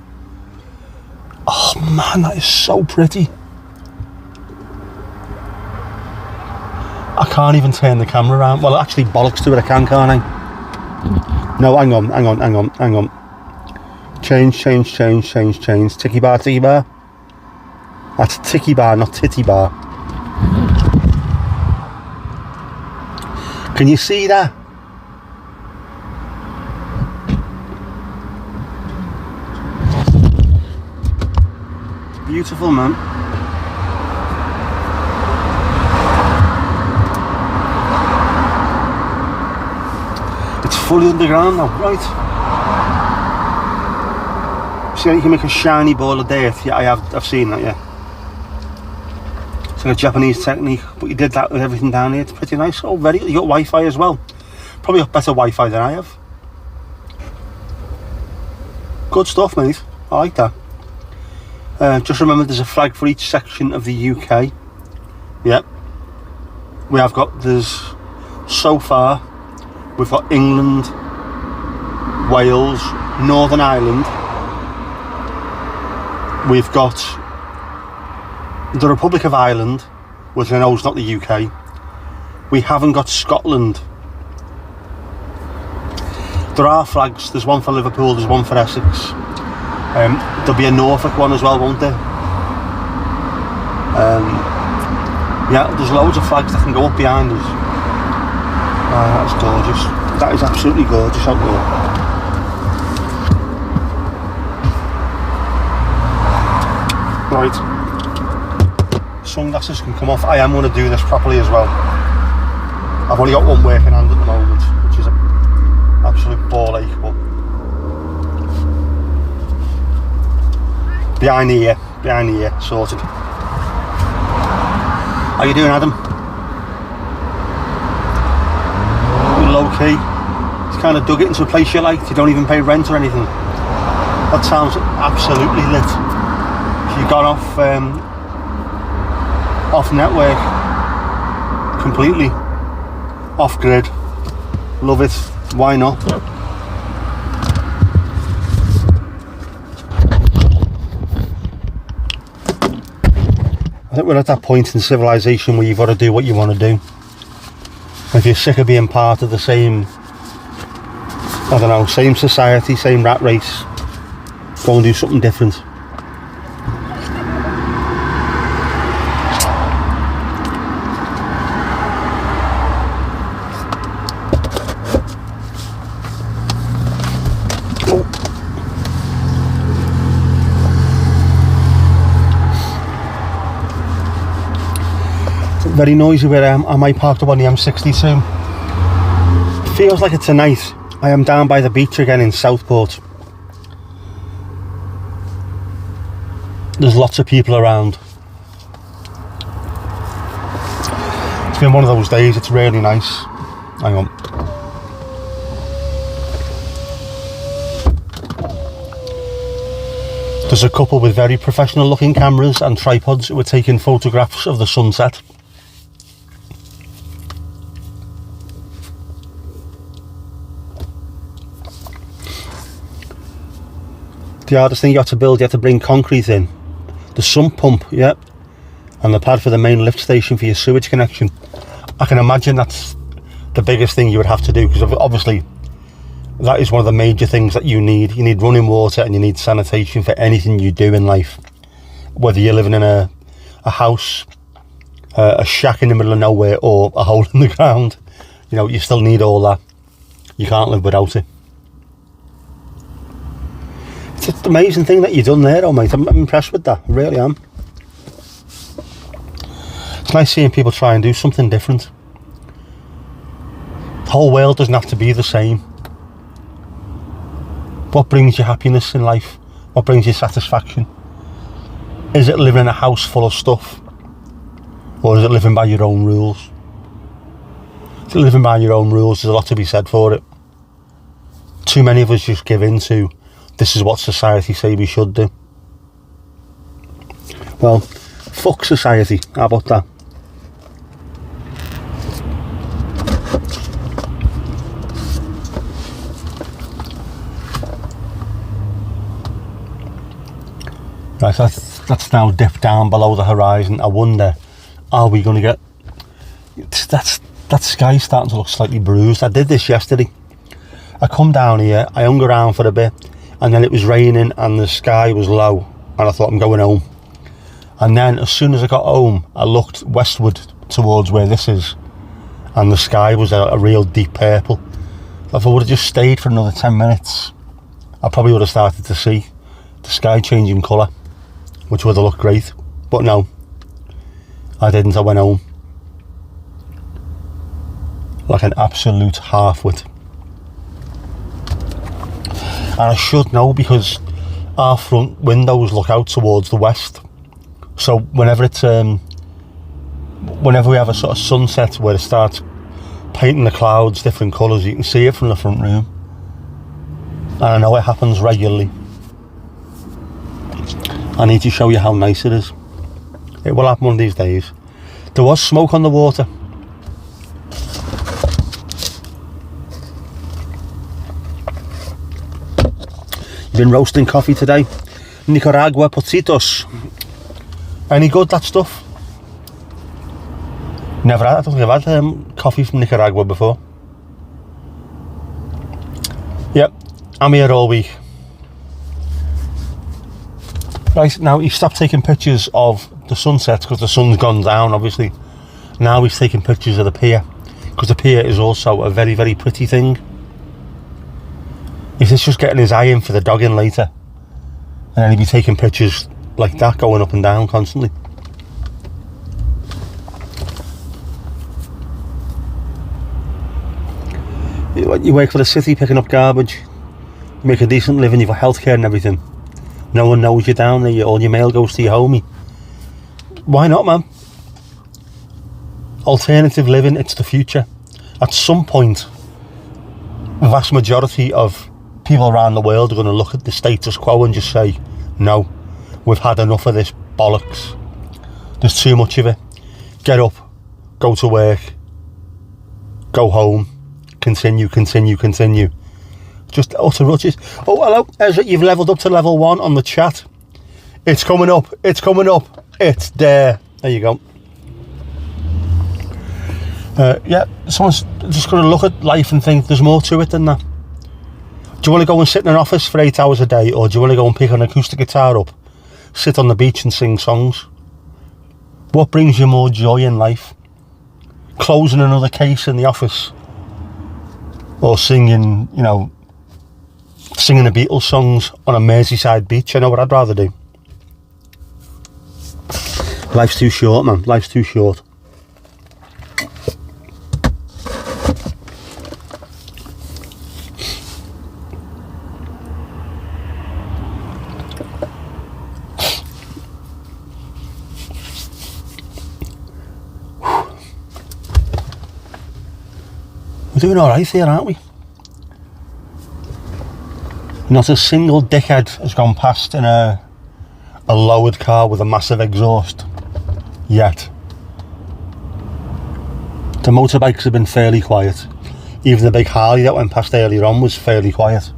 Oh man, that is so pretty. I can't even turn the camera around. Well, actually bollocks to it, I can't I? No, hang on. Change. Tiki bar. That's tiki bar, not titty bar. Can you see that? Beautiful, man. It's fully underground now, right? See how you can make a shiny ball of dirt? Yeah, I've seen that, yeah. It's like a Japanese technique, but you did that with everything down here. It's pretty nice. Oh, very. You got Wi-Fi as well. Probably got better Wi-Fi than I have. Good stuff, mate. I like that. Just remember there's a flag for each section of the UK. Yep. We have got, so far, we've got England, Wales, Northern Ireland. We've got the Republic of Ireland, which I know is not the UK. We haven't got Scotland. There are flags. There's one for Liverpool, there's one for Essex. There'll be a Norfolk one as well, won't there? Yeah, there's loads of flags that can go up behind us. Oh, that's gorgeous. That is absolutely gorgeous out there. Right. Sunglasses can come off. I am going to do this properly as well. I've only got one working hand at the moment, which is an absolute ball ache, but behind the ear, sorted. How you doing, Adam? Low key. It's kind of dug it into a place you liked. You don't even pay rent or anything. That sounds absolutely lit. If you got off network, completely off grid. Love it. Why not? I think we're at that point in civilization where you've got to do what you want to do. If you're sick of being part of the same, I don't know, same society, same rat race, go and do something different. Very noisy where I might parked up on the M62. Feels like it's a night. I am down by the beach again in Southport. There's lots of people around. It's been one of those days, it's really nice. Hang on. There's a couple with very professional looking cameras and tripods who were taking photographs of the sunset. The the hardest thing you have to build, you have to bring concrete in. The sump pump, yeah, and the pad for the main lift station for your sewage connection. I can imagine that's the biggest thing you would have to do, because obviously that is one of the major things that you need. You need running water and you need sanitation for anything you do in life. Whether you're living in a house, a shack in the middle of nowhere, or a hole in the ground, you know, you still need all that. You can't live without it. It's an amazing thing that you've done there, though, mate. I'm impressed with that, I really am. It's nice seeing people try and do something different. The whole world doesn't have to be the same. What brings you happiness in life? What brings you satisfaction? Is it living in a house full of stuff? Or is it living by your own rules? If you're living by your own rules, there's a lot to be said for it. Too many of us just give in to, this is what society say we should do. Well, fuck society, how about that? Right, that's now dipped down below the horizon. I wonder, are we going to get... That sky's starting to look slightly bruised. I did this yesterday. I come down here, I hung around for a bit, and then it was raining and the sky was low, and I thought, I'm going home. And then as soon as I got home, I looked westward towards where this is, and the sky was a real deep purple. If I would have just stayed for another 10 minutes, I probably would have started to see the sky changing colour, which would have looked great. But no, I didn't. I went home like an absolute half-wit. And I should know, because our front windows look out towards the west. So whenever we have a sort of sunset where it starts painting the clouds different colours, you can see it from the front room. And I know it happens regularly. I need to show you how nice it is. It will happen one of these days. There was smoke on the water. You've been roasting coffee today. Nicaragua potitos. Any good, that stuff? Never had. I don't think I've had coffee from Nicaragua before. Yep, I'm here all week. Right, now he stopped taking pictures of the sunset because the sun's gone down, obviously. Now he's taking pictures of the pier, because the pier is also a very, very pretty thing. He's just getting his eye in for the dogging later, and then he'll be taking pictures like that, going up and down constantly. You work for the city picking up garbage, you make a decent living, you've got healthcare and everything. No one knows you down there, all your mail goes to your homie. Why not, man? Alternative living, it's the future. At some point, the vast majority of people around the world are going to look at the status quo and just say, no, we've had enough of this bollocks. There's too much of it. Get up, go to work, go home, continue. Just utter rutches. Oh, hello, Ezra, you've levelled up to level 1 on the chat. It's coming up, it's there. There you go. Yeah, someone's just going to look at life and think there's more to it than that. Do you want to go and sit in an office for 8 hours a day, or do you want to go and pick an acoustic guitar up, sit on the beach and sing songs? What brings you more joy in life? Closing another case in the office, or singing, you know, singing the Beatles songs on a Merseyside beach? I know what I'd rather do. Life's too short, man. Life's too short. We're doing alright here, aren't we? Not a single dickhead has gone past in a lowered car with a massive exhaust yet. The motorbikes have been fairly quiet. Even the big Harley that went past earlier on was fairly quiet.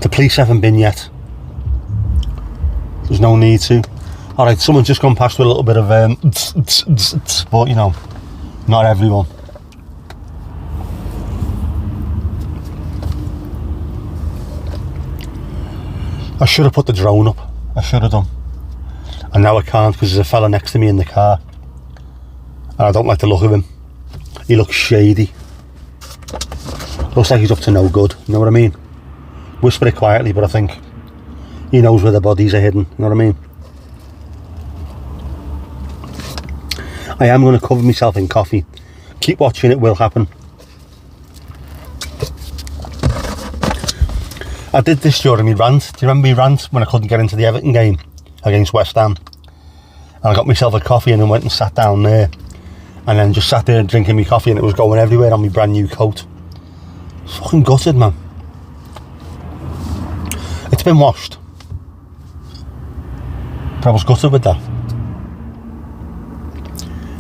The police haven't been yet. There's no need to. Alright, someone's just gone past with a little bit of but you know, not everyone. I should have put the drone up. I should have done. And now I can't because there's a fella next to me in the car. And I don't like the look of him. He looks shady. Looks like he's up to no good, you know what I mean? Whisper it quietly, but I think he knows where the bodies are hidden, you know what I mean? I am going to cover myself in coffee. Keep watching, it will happen. I did this during my rant. Do you remember my rant when I couldn't get into the Everton game against West Ham? And I got myself a coffee and then went and sat down there. And then just sat there drinking my coffee and it was going everywhere on my brand new coat. It's fucking gutted, man. It's been washed. But I was gutted with that.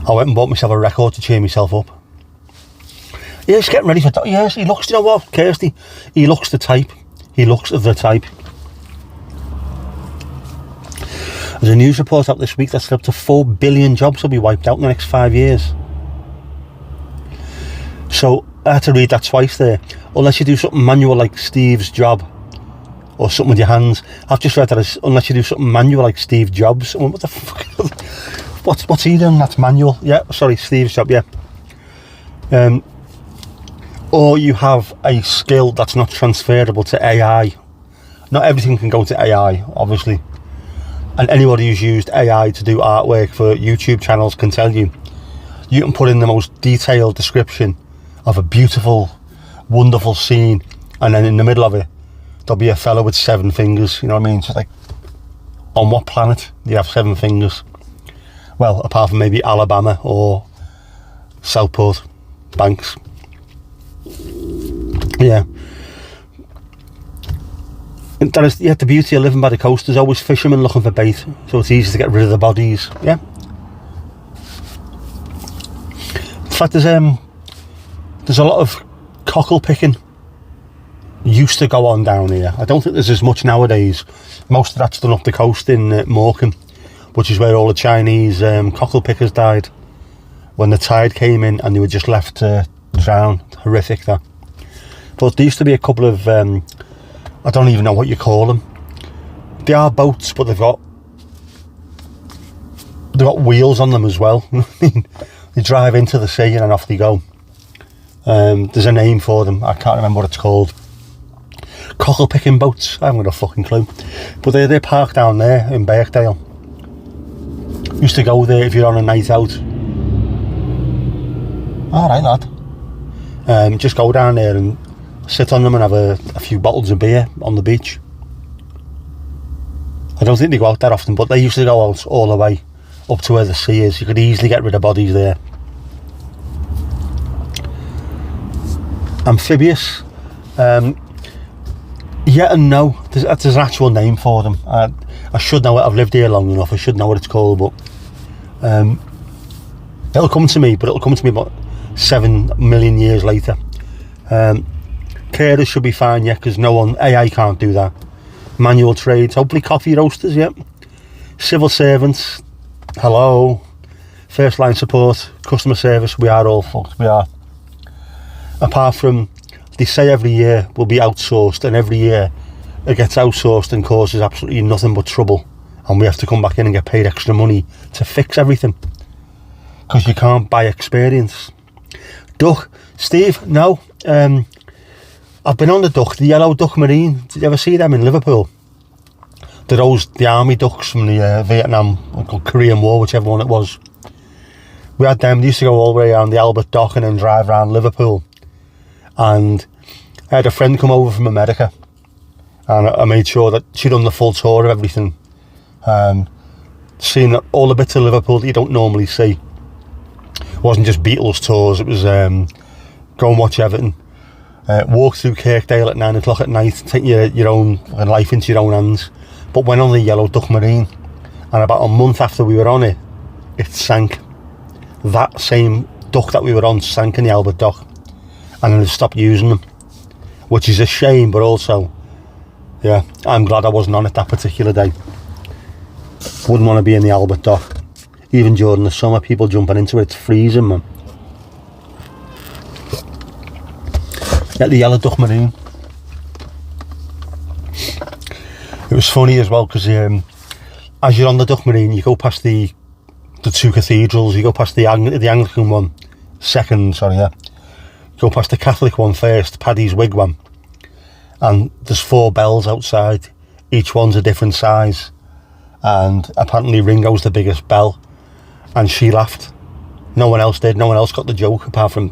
I went and bought myself a record to cheer myself up. Yeah, he's getting ready for... Yes, he looks... You know what, Kirsty? He looks the type. He looks of the type. There's a news report out this week that said up to 4 billion jobs will be wiped out in the next 5 years. So I had to read that twice there. Unless you do something manual like Steve's job, or something with your hands. I've just read that as unless you do something manual like Steve Jobs. I went, what the fuck? What's he doing? That's manual. Yeah, sorry, Steve's job. Yeah. Or you have a skill that's not transferable to AI. Not everything can go to AI, obviously. And anybody who's used AI to do artwork for YouTube channels can tell you, you can put in the most detailed description of a beautiful, wonderful scene, and then in the middle of it, there'll be a fella with 7 fingers, you know what I mean? So it's like, on what planet do you have 7 fingers? Well, apart from maybe Alabama or Southport, Banks. Yeah. And that is, yeah, the beauty of living by the coast. There's always fishermen looking for bait, so it's easy to get rid of the bodies. Yeah. In fact, there's a lot of cockle picking used to go on down here. I don't think there's as much nowadays. Most of that's done up the coast in Morecambe, which is where all the Chinese cockle pickers died when the tide came in and they were just left to drown. Horrific, that. But there used to be a couple of I don't even know what you call them. They are boats, but they've got wheels on them as well. They drive into the sea and then off they go. There's a name for them. I can't remember what it's called. Cockle picking boats. I haven't got a fucking clue. But they're parked down there in Birkdale. Used to go there if you're on a night out. Alright, lad. Just go down there and sit on them and have a few bottles of beer on the beach. I don't think they go out that often, but they used to go out all the way up to where the sea is. You could easily get rid of bodies there. Amphibious. Yeah and no. There's an actual name for them. I should know it. I've lived here long enough. I should know what it's called, but it'll come to me. But it'll come to me about 7 million years later. Carers should be fine, yeah, because AI can't do that. Manual trades, hopefully coffee roasters, yep. Civil servants, hello. First line support, customer service, we are all fucked, we are. Apart from, they say every year will be outsourced, and every year it gets outsourced and causes absolutely nothing but trouble, and we have to come back in and get paid extra money to fix everything, because you can't buy experience. Duck, Steve, no. I've been on the duck, the yellow duck marine. Did you ever see them in Liverpool? The army ducks from the Vietnam or Korean War, whichever one it was. We had them. They used to go all the way around the Albert Dock and then drive around Liverpool. And I had a friend come over from America, and I made sure that she'd done the full tour of everything. Seeing all the bits of Liverpool that you don't normally see. It wasn't just Beatles tours, it was go and watch Everton. Walk through Kirkdale at 9 o'clock at night, take your own life into your own hands. But went on the yellow duck marine, and about a month after we were on it, it sank. That same duck that we were on sank in the Albert Dock, and then they stopped using them, which is a shame, but also Yeah, I'm glad I wasn't on it that particular day. Wouldn't want to be in the Albert Dock. Even during the summer, people jumping into it, it's freezing, man. At the Yellow Duck Marine. It was funny as well because as you're on the Duck Marine, you go past the two cathedrals. You go past the Anglican one second, sorry, yeah. Go past the Catholic one first, Paddy's Wigwam, and there's 4 bells outside. Each one's a different size, and apparently Ringo's the biggest bell, and she laughed. No one else did. No one else got the joke apart from,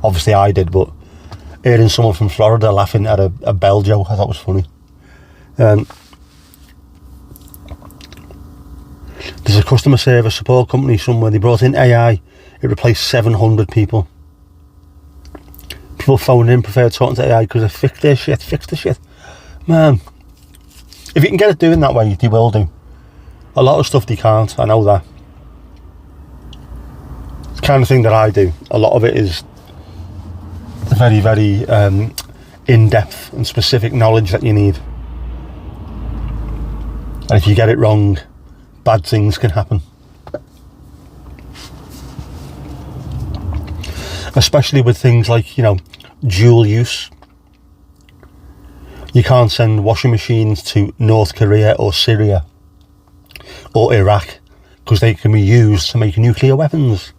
obviously I did, but hearing someone from Florida laughing at a bell joke, I thought was funny. There's a customer service support company somewhere. They brought in AI. It replaced 700 people. People phoning in, prefer talking to AI because they fix their shit. Man, if you can get it doing that way, they will do. A lot of stuff they can't, I know that. It's the kind of thing that I do. A lot of it is very, very in-depth and specific knowledge that you need. And if you get it wrong, bad things can happen. Especially with things like, dual use. You can't send washing machines to North Korea or Syria or Iraq because they can be used to make nuclear weapons.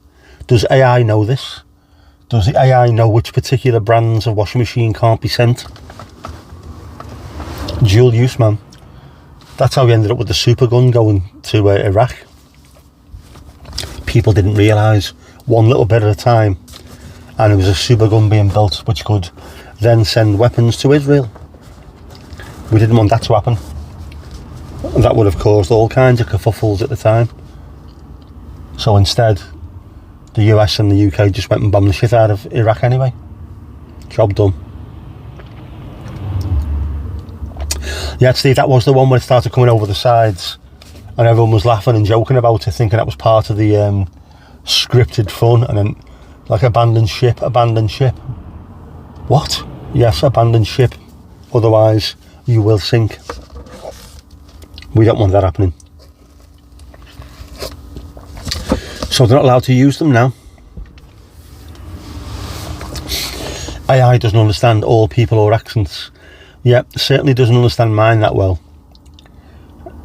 Does AI know this? Does the AI know which particular brands of washing machine can't be sent? Dual use, man. That's how we ended up with the super gun going to Iraq. People didn't realise, one little bit at a time, and it was a super gun being built which could then send weapons to Israel. We didn't want that to happen. That would have caused all kinds of kerfuffles at the time. So instead, the US and the UK just went and bombed the shit out of Iraq anyway. Job done. Yeah, Steve, that was the one where it started coming over the sides and everyone was laughing and joking about it, thinking that was part of the scripted fun, and then like abandoned ship. What? Yes, abandoned ship. Otherwise, you will sink. We don't want that happening. So they're not allowed to use them now. AI doesn't understand all people or accents. Yeah, certainly doesn't understand mine that well.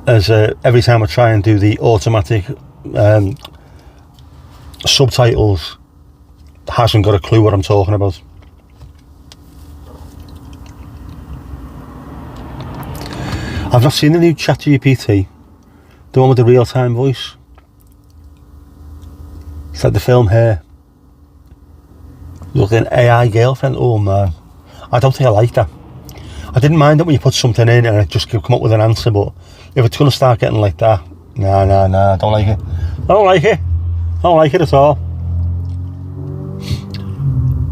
As every time I try and do the automatic subtitles, hasn't got a clue what I'm talking about. I've not seen the new ChatGPT, the one with the real-time voice. It's like the film Hair. Look, an AI girlfriend. Oh man, I don't think I like that. I didn't mind it when you put something in and it just come up with an answer, but if it's going to start getting like that, nah, I don't like it. I don't like it at all.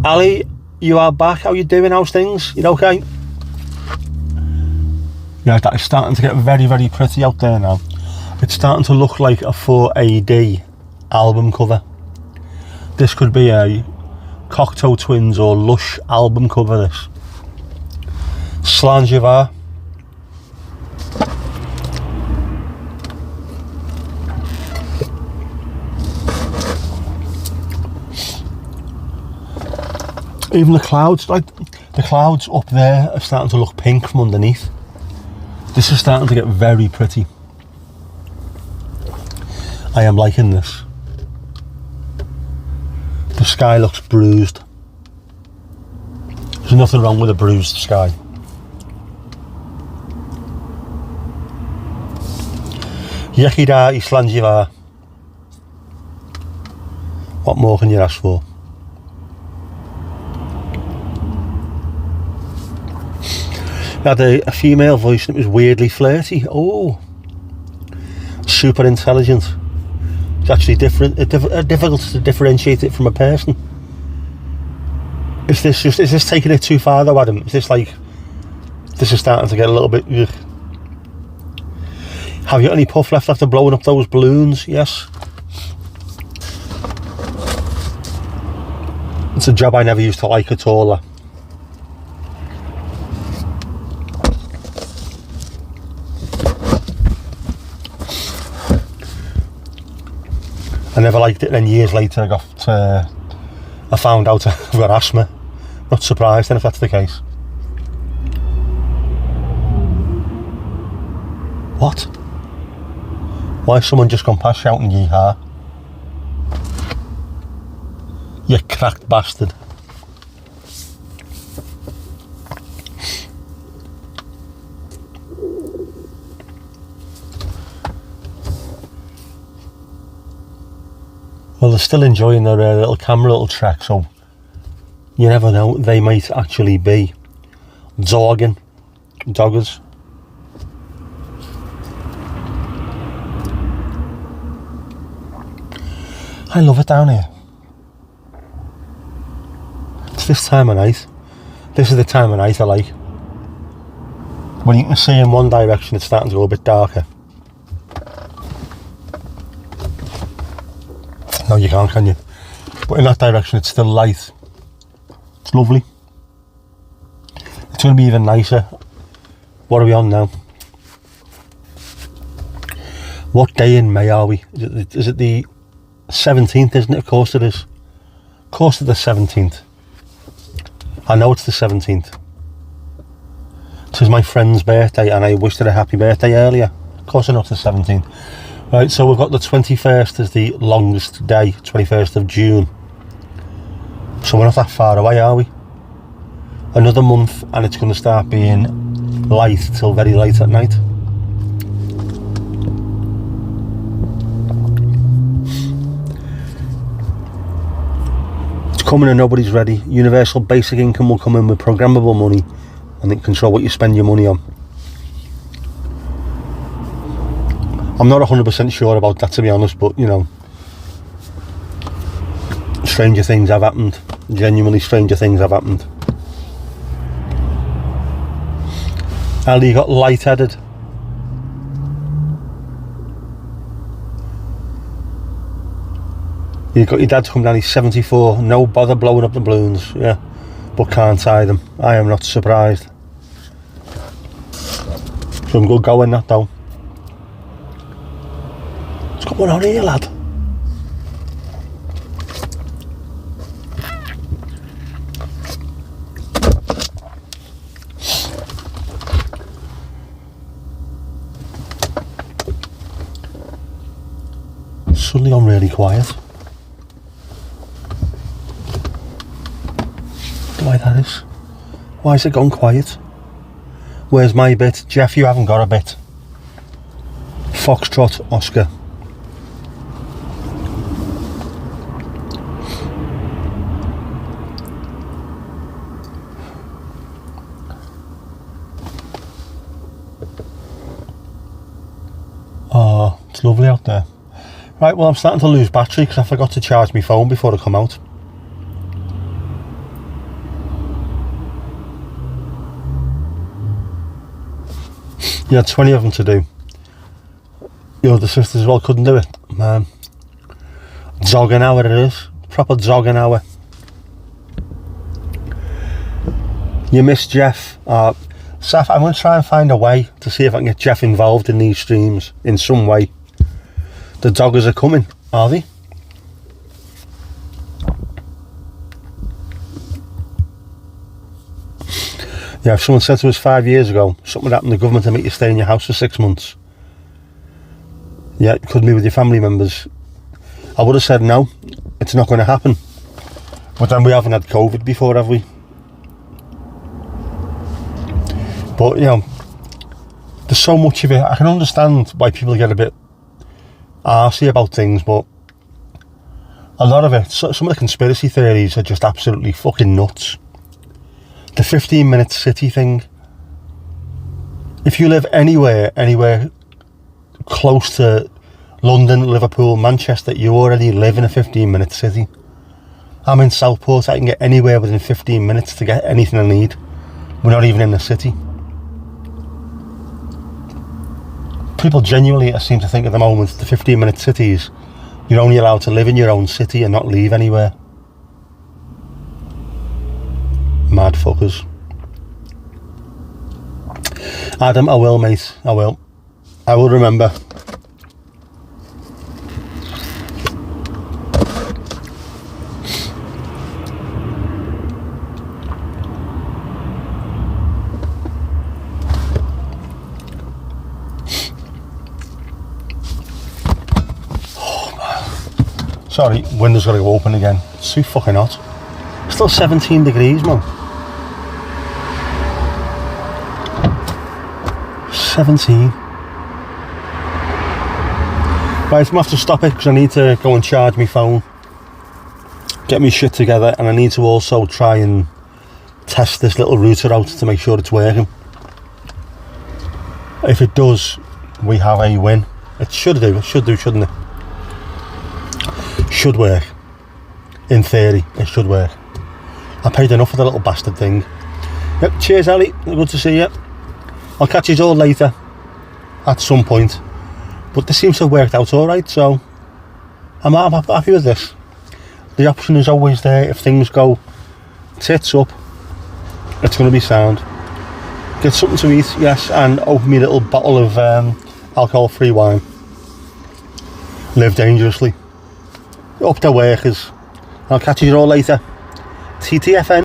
Ali, you are back. How you doing? How's things? You okay? Yeah, that is starting to get very, very pretty out there now. It's starting to look like a 4AD album cover. This could be a Cocteau Twins or Lush album cover, this. Slangivar. Even the clouds, like the clouds up there are starting to look pink from underneath. This is starting to get very pretty. I am liking this. The sky looks bruised. There's nothing wrong with a bruised sky. Yechida Islandiva. What more can you ask for? It had a female voice and it was weirdly flirty. Oh, super intelligent. It's actually different. Difficult to differentiate it from a person. Is this taking it too far though, Adam? Is this like, this is starting to get a little bit? Ugh. Have you got any puff left after blowing up those balloons? Yes. It's a job I never used to like at all. never liked it. Then years later I found out I've got asthma. Not surprised then if that's the case. What? Why has someone just gone past shouting yeehaw? You cracked bastard. Well, they're still enjoying their little camera, little trek, so you never know, they might actually be doggers. I love it down here. It's this time of night. This is the time of night I like. When you can see in one direction it's starting to go a bit darker. No, you can't, can you? But in that direction it's still light. It's lovely. It's going to be even nicer. What are we on now? What day in May are we? Is it the 17th, isn't it? Of course it is. Of course it's the 17th. I know it's the 17th. This is my friend's birthday and I wished her a happy birthday earlier. Of course I know it's the 17th. Right, so we've got the 21st as the longest day, 21st of June. So we're not that far away, are we? Another month and it's going to start being light till very late at night. It's coming and nobody's ready. Universal basic income will come in with programmable money and it control what you spend your money on. I'm not 100% sure about that, to be honest, but you know, stranger things have happened. Genuinely stranger things have happened. Ali, you got lightheaded. You got your dad to come down, he's 74, no bother blowing up the balloons, yeah, but can't tie them. I am not surprised. Some good going, that though. What's going on here, lad? Suddenly gone really quiet. Why that is? Why is it gone quiet? Where's my bit? Jeff, you haven't got a bit. Foxtrot Oscar. Oh, it's lovely out there. Right, well I'm starting to lose battery because I forgot to charge my phone before I come out. You had 20 of them to do. Your other sisters as well couldn't do it. Man. Jogging hour it is. Proper jogging hour. You miss Jeff. Saf, I'm going to try and find a way to see if I can get Jeff involved in these streams in some way. The doggers are coming, are they? Yeah, if someone said to us 5 years ago, something would happen to the government to make you stay in your house for 6 months. Yeah, it could be with your family members. I would have said no, it's not going to happen. But then we haven't had COVID before, have we? But, you know, there's so much of it. I can understand why people get a bit arsey about things, but a lot of it, some of the conspiracy theories are just absolutely fucking nuts. The 15-minute city thing. If you live anywhere close to London, Liverpool, Manchester, you already live in a 15-minute city. I'm in Southport, I can get anywhere within 15 minutes to get anything I need. We're not even in the city. People genuinely seem to think at the moment the 15-minute cities, you're only allowed to live in your own city and not leave anywhere. Mad fuckers. Adam, I will, mate. I will. I will remember. Sorry, window's got to go open again. It's too fucking hot. Still 17 degrees, man. 17. Right, I'm gonna have to stop it because I need to go and charge my phone, get me shit together, and I need to also try and test this little router out to make sure it's working. If it does, we have a win. It should do, shouldn't it? Should work. In theory, it should work. I paid enough for the little bastard thing. Yep, cheers Ali, good to see you. I'll catch you all later, at some point. But this seems to have worked out alright, so I'm happy with this. The option is always there. If things go tits up, it's going to be sound. Get something to eat, yes, and open me little bottle of alcohol-free wine. Live dangerously. Up to workers. I'll catch you all later. TTFN.